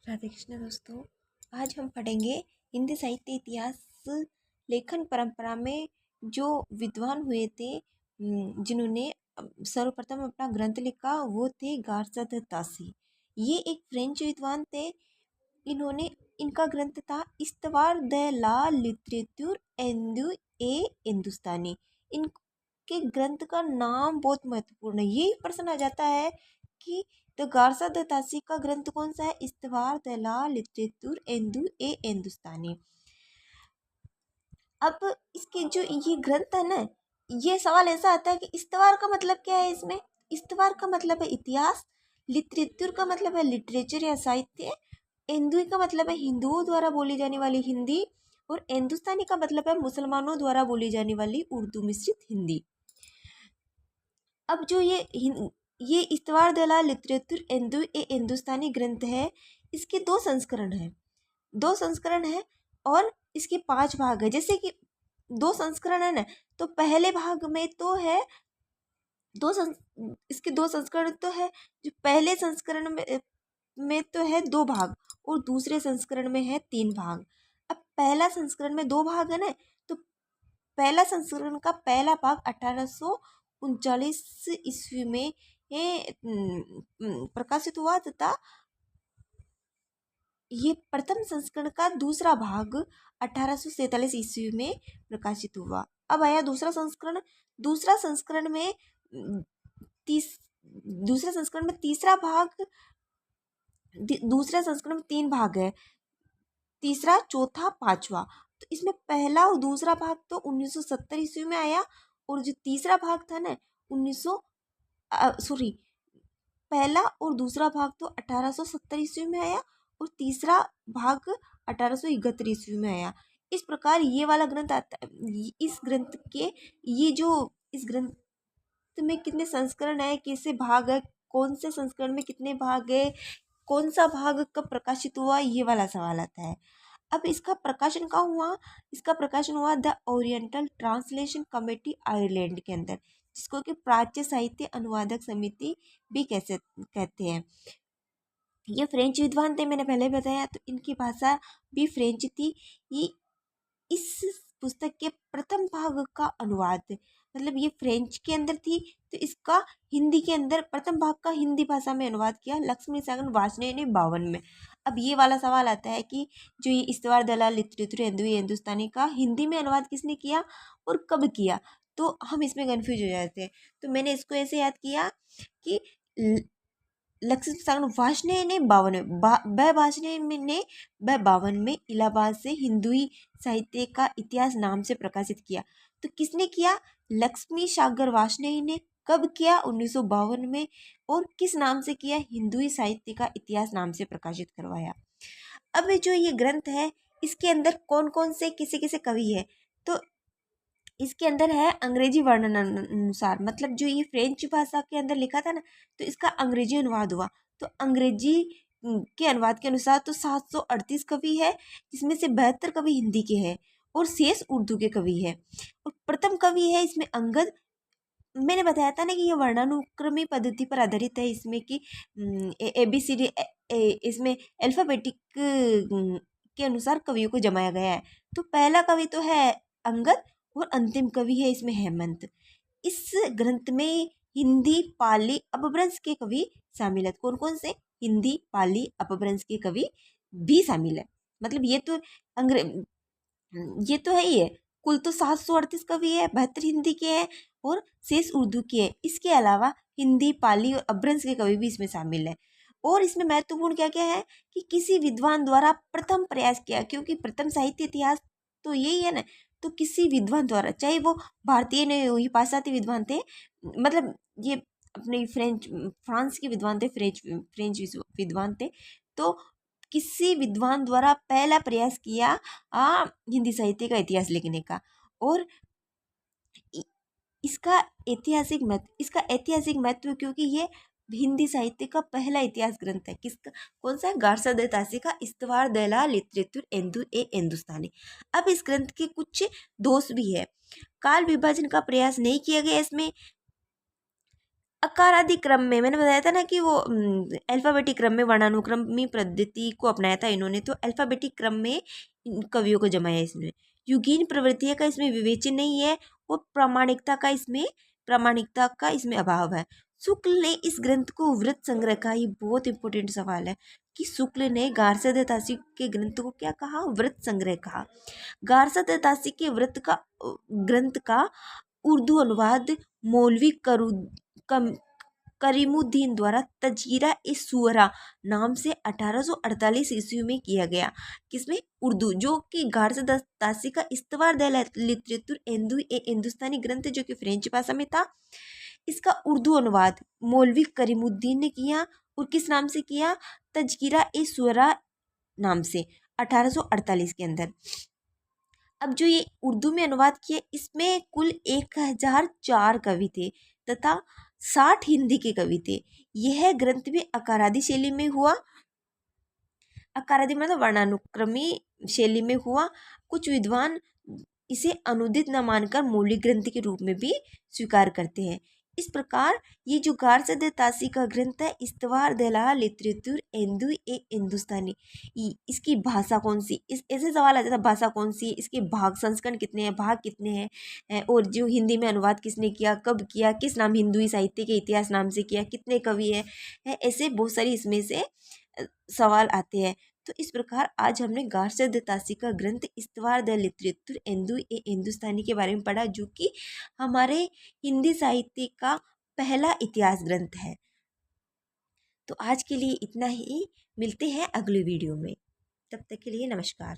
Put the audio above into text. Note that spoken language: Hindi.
राधे कृष्ण दोस्तों। आज हम पढ़ेंगे हिंदी साहित्य इतिहास लेखन परंपरा में जो विद्वान हुए थे, जिन्होंने सर्वप्रथम अपना ग्रंथ लिखा, वो थे गारसद तासी। ये एक फ्रेंच विद्वान थे। इन्होंने इनका ग्रंथ था इस्तवार द ला लिटरेचर एंदु ए हिंदुस्तानी। इनके ग्रंथ का नाम बहुत महत्वपूर्ण है। यही प्रश्न आ जाता है कि तो गारसा द तासी का ग्रंथ कौन सा है? इस्तवार द ला लिटरेचर एंदु ए हिंदुस्तानी। अब इसके जो ये ग्रंथ है ना, ये सवाल ऐसा आता है कि इस्तवार का मतलब क्या है इसमें? इस्तवार का मतलब है इतिहास, लिटरेचर का मतलब है लिटरेचर या साहित्य, हिंदू का मतलब है हिंदुओं द्वारा बोली जाने वाली हिंदी, और हिंदुस्तानी का मतलब है मुसलमानों द्वारा बोली जाने वाली उर्दू मिश्रित हिंदी। अब जो ये इस्तवार दला लिटरेचर हिंदू ए हिंदुस्तानी ग्रंथ है, इसके दो संस्करण है और इसके 5 भाग है। जैसे कि दो संस्करण है ना, तो पहले भाग में तो है इसके दो संस्करण तो है। जो पहले संस्करण में तो है 2 भाग, और दूसरे संस्करण में है 3 भाग। अब पहला संस्करण में 2 भाग है ना, तो पहला संस्करण का पहला भाग 1839 ईस्वी में प्रकाशित हुआ, तथा ये प्रथम संस्करण का दूसरा भाग 1847 ईस्वी में प्रकाशित हुआ। अब आया दूसरा संस्करण में तीस दूसरे संस्करण में तीसरा भाग। दूसरे संस्करण में 3 भाग है, तीसरा, चौथा, पांचवा। तो इसमें पहला और दूसरा भाग तो 1970 ईस्वी में आया, और जो तीसरा भाग था ना, 1900 सॉरी, पहला और दूसरा भाग तो 1870 ईस्वी में आया, और तीसरा भाग 1871 ईस्वी में आया। इस प्रकार ये वाला ग्रंथ आता है। इस ग्रंथ में कितने संस्करण है, कैसे भाग है, कौन से संस्करण में कितने भाग है, कौन सा भाग कब प्रकाशित हुआ, ये वाला सवाल आता है। अब इसका प्रकाशन कहाँ हुआ? इसका प्रकाशन हुआ the oriental translation committee Ireland के अंदर, जिसको कि प्राच्य साहित्य अनुवादक समिति भी कहते हैं। ये फ्रेंच विद्वान थे, मैंने पहले बताया, तो इनकी भाषा भी फ्रेंच थी। ये इस पुस्तक के प्रथम भाग का अनुवाद, मतलब ये फ्रेंच के अंदर थी, तो इसका हिंदी के अंदर प्रथम भाग का हिंदी भाषा में अनुवाद किया लक्ष्मी सागन वार्ष्णेय ने 52 में। अब ये वाला सवाल आता है कि जो ये इस्तवार दलाल लिटरेचर हिंदुस्तानी का हिंदी में अनुवाद किसने किया और कब किया? तो हम इसमें कंफ्यूज हो जाते हैं। तो मैंने इसको ऐसे याद किया कि लक्ष्मी सागन वार्ष्णेय ने 52 में इलाहाबाद से हिंदुई साहित्य का इतिहास नाम से प्रकाशित किया। तो किसने किया? लक्ष्मी सागर वार्ष्णेय ने। कब किया? 1952 में। और किस नाम से किया? हिंदुई साहित्य का इतिहास नाम से प्रकाशित करवाया। अब जो ये ग्रंथ है, इसके अंदर कौन कौन से किसे किसे कवि है? तो इसके अंदर है अंग्रेजी वर्णन अनुसार, मतलब जो ये फ्रेंच भाषा के अंदर लिखा था ना, तो इसका अंग्रेजी अनुवाद हुआ। तो अंग्रेजी के अनुवाद के अनुसार तो 738 कवि है, जिसमें से 72 कवि हिंदी के हैं और शेष उर्दू के कवि है। और प्रथम कवि है इसमें अंगद। मैंने बताया था ना कि ये वर्णानुक्रमी पद्धति पर आधारित है, इसमें कि ABCD इसमें अल्फाबेटिक के अनुसार कवियों को जमाया गया है। तो पहला कवि तो है अंगद, और अंतिम कवि है इसमें हेमंत। इस ग्रंथ में हिंदी, पाली, अपभ्रंश के कवि शामिल है। कौन कौन से? हिंदी, पाली, अपभ्रंश के कवि भी शामिल है। मतलब ये तो है ही है। कुल तो 738 कवि है, 72 हिंदी के हैं और शेष उर्दू के हैं। इसके अलावा हिंदी, पाली और अपभ्रंश के कवि भी इसमें शामिल है। और इसमें महत्वपूर्ण क्या क्या है कि किसी विद्वान द्वारा प्रथम प्रयास किया, क्योंकि प्रथम साहित्य इतिहास तो यही है ना। तो किसी विद्वान द्वारा, चाहे वो भारतीय ने ही पाश्चात्य विद्वान थे, मतलब ये अपने फ्रांस के विद्वान थे, फ्रेंच विद्वान थे, तो किसी विद्वान द्वारा पहला प्रयास किया हिंदी साहित्य का इतिहास लिखने का। और इ- इसका ऐतिहासिक महत्व क्योंकि ये हिंदी साहित्य का पहला इतिहास ग्रंथ है। किसका? कौन सा है? गारसा द तासी का इस्तवार दला लिटरेचर हिंदुस्तानी। अब इस ग्रंथ के कुछ दोष भी है। काल विभाजन का प्रयास नहीं किया गया इसमें। अकारादि क्रम में, मैंने बताया था ना कि वो अल्फ़ाबेटिक क्रम में वर्णानुक्रमी पद्धति को अपनाया था इन्होंने, तो अल्फ़ाबेटिक क्रम में इन कवियों को जमाया इसने। युगीन प्रवृत्तियाँ का इसमें विवेचन नहीं है, और प्रामाणिकता का इसमें अभाव है। शुक्ल ने इस ग्रंथ को वृत्त संग्रह का, ये बहुत इंपॉर्टेंट सवाल है कि शुक्ल ने गार्सद तासी के ग्रंथ को क्या कहा? वृत्त संग्रह कहा। गार्सद तासी के ग्रंथ का उर्दू अनुवाद मौलवी करीमुद्दीन द्वारा तजीरा ए सुअरा नाम से 1848 ईस्वी में किया गया। किसमें? उर्दू, जो कि गार्सद तासी का इस्तवार दे लिटरेचर एंदू ए हिंदुस्तानी ग्रंथ जो कि फ्रेंच भाषा में था, इसका उर्दू अनुवाद मौलवी करीमुद्दीन ने किया। और किस नाम से किया? तजकिरा ए सुअरा नाम से, 1848 के अंदर। अब जो ये उर्दू में अनुवाद किया, इसमें कुल 1004 कवि थे तथा 60 हिंदी के कवि थे। यह ग्रंथ भी अकारादि शैली में हुआ। अकारादि मतलब वर्णानुक्रमी शैली में हुआ। कुछ विद्वान इसे अनुदित न मानकर मौलिक ग्रंथ के रूप में भी स्वीकार करते हैं। इस प्रकार ये जो गार्सद तासी का ग्रंथ है, इस्तवार दला लिटरेचर एंदू ए हिंदुस्तानी, इसकी भाषा कौन सी? इस ऐसे सवाल आ जाता है, भाषा कौन सी, इसके भाग संस्करण कितने हैं, भाग कितने हैं, और जो हिंदी में अनुवाद किसने किया, कब किया, किस नाम, हिंदुई साहित्य के इतिहास नाम से किया, कितने कवि हैं, ऐसे बहुत सारी इसमें से सवाल आते हैं। तो इस प्रकार आज हमने गार्सद तासी का ग्रंथ इस्तवार द लिटरेचर एंदू ए हिंदुस्तानी के बारे में पढ़ा, जो कि हमारे हिंदी साहित्य का पहला इतिहास ग्रंथ है। तो आज के लिए इतना ही, मिलते हैं अगले वीडियो में, तब तक के लिए नमस्कार।